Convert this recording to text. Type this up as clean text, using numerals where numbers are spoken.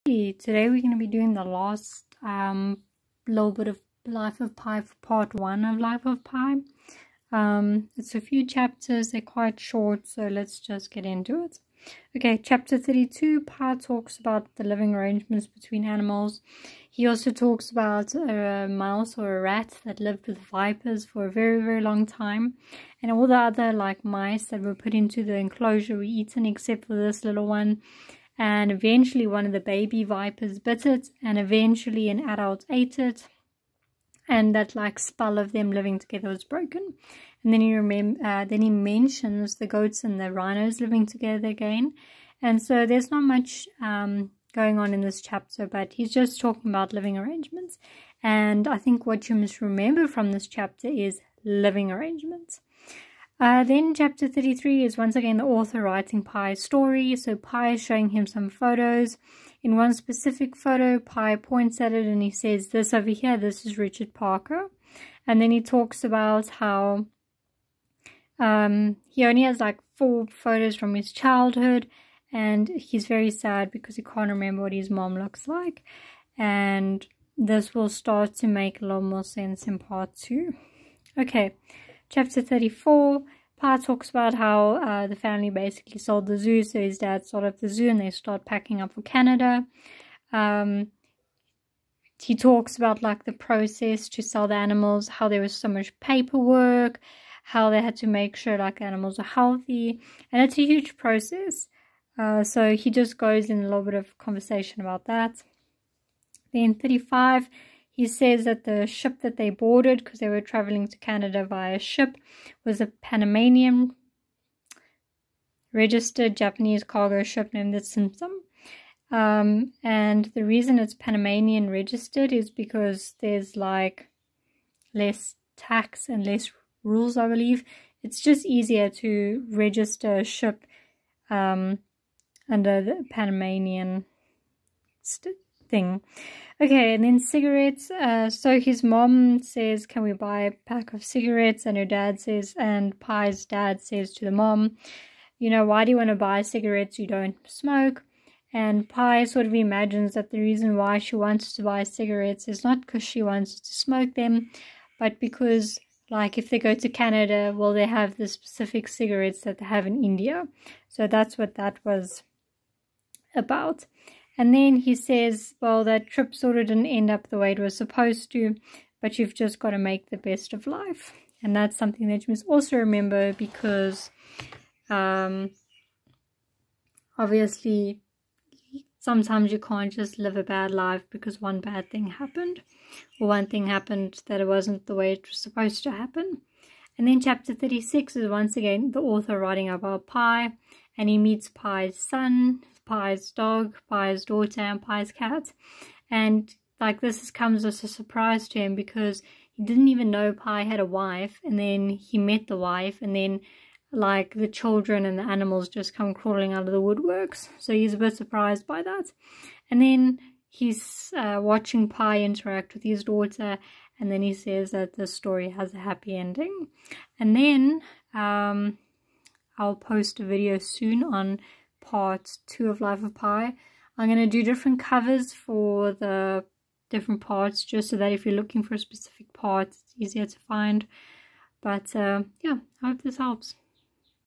Today we're going to be doing the last little bit of Life of Pi for part 1 of Life of Pi. It's a few chapters, they're quite short, so let's just get into it. Okay, chapter 32, Pi talks about the living arrangements between animals. He also talks about a mouse or a rat that lived with vipers for a very, very long time. And all the other mice that were put into the enclosure were eaten except for this little one. And eventually one of the baby vipers bit it, and eventually an adult ate it, and that spell of them living together was broken. And then he mentions the goats and the rhinos living together again. And so there's not much going on in this chapter, but he's just talking about living arrangements. And I think what you must remember from this chapter is living arrangements. Then chapter 33 is once again the author writing Pi's story. So Pi is showing him some photos. In one specific photo, Pi points at it and he says, this over here, this is Richard Parker. And then he talks about how he only has 4 photos from his childhood, and he's very sad because he can't remember what his mom looks like. And this will start to make a lot more sense in part 2. Okay. Chapter 34, Pi talks about how the family basically sold the zoo, so his dad sold up the zoo and they start packing up for Canada. He talks about the process to sell the animals, how there was so much paperwork, how they had to make sure animals are healthy, and it's a huge process. So he just goes in a little bit of conversation about that. Then 35, he says that the ship that they boarded, because they were traveling to Canada via ship, was a Panamanian registered Japanese cargo ship named the Symptom. And the reason it's Panamanian registered is because there's less tax and less rules, I believe. It's just easier to register a ship under the Panamanian thing. Okay, and then cigarettes. So his mom says, can we buy a pack of cigarettes? And her dad says, and Pi's dad says to the mom, why do you want to buy cigarettes? You don't smoke. And Pi sort of imagines that the reason why she wants to buy cigarettes is not because she wants to smoke them, but because if they go to Canada, well, they have the specific cigarettes that they have in India. So that's what that was about. And then he says, well, that trip sort of didn't end up the way it was supposed to, but you've just got to make the best of life. And that's something that you must also remember, because obviously sometimes you can't just live a bad life because one bad thing happened, or one thing happened that it wasn't the way it was supposed to happen. And then chapter 36 is once again the author writing about Pi, and he meets Pi's son, Pi's dog, Pi's daughter, and Pi's cat. And this comes as a surprise to him, because he didn't even know Pi had a wife, and then he met the wife, and then the children and the animals just come crawling out of the woodworks. So he's a bit surprised by that. And then he's watching Pi interact with his daughter, and then he says that the story has a happy ending. And then I'll post a video soon on part 2 of Life of Pi. I'm going to do different covers for the different parts, just so that if you're looking for a specific part, it's easier to find. But yeah, I hope this helps.